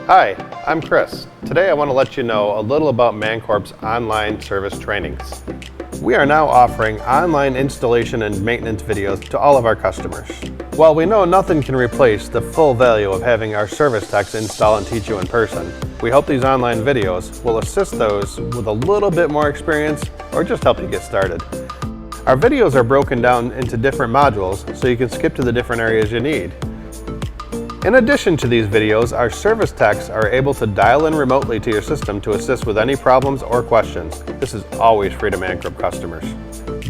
Hi, I'm Chris. Today I want to let you know a little about Manncorp's online service trainings. We are now offering online installation and maintenance videos to all of our customers. While we know nothing can replace the full value of having our service techs install and teach you in person, we hope these online videos will assist those with a little bit more experience or just help you get started. Our videos are broken down into different modules so you can skip to the different areas you need. In addition to these videos, our service techs are able to dial in remotely to your system to assist with any problems or questions. This is always free to Manncorp customers.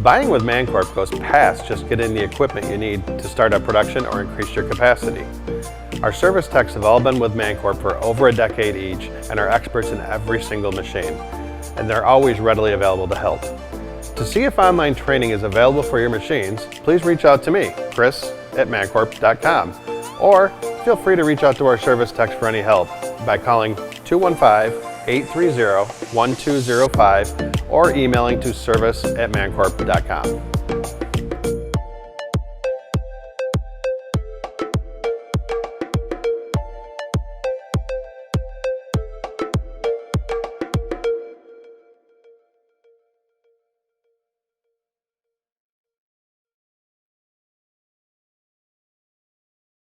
Buying with Manncorp goes past just getting the equipment you need to start up production or increase your capacity. Our service techs have all been with Manncorp for over a decade each and are experts in every single machine, and they're always readily available to help. To see if online training is available for your machines, please reach out to me, Chris at Manncorp.com, or feel free to reach out to our service techs for any help by calling 215-830-1205 or emailing to service@manncorp.com.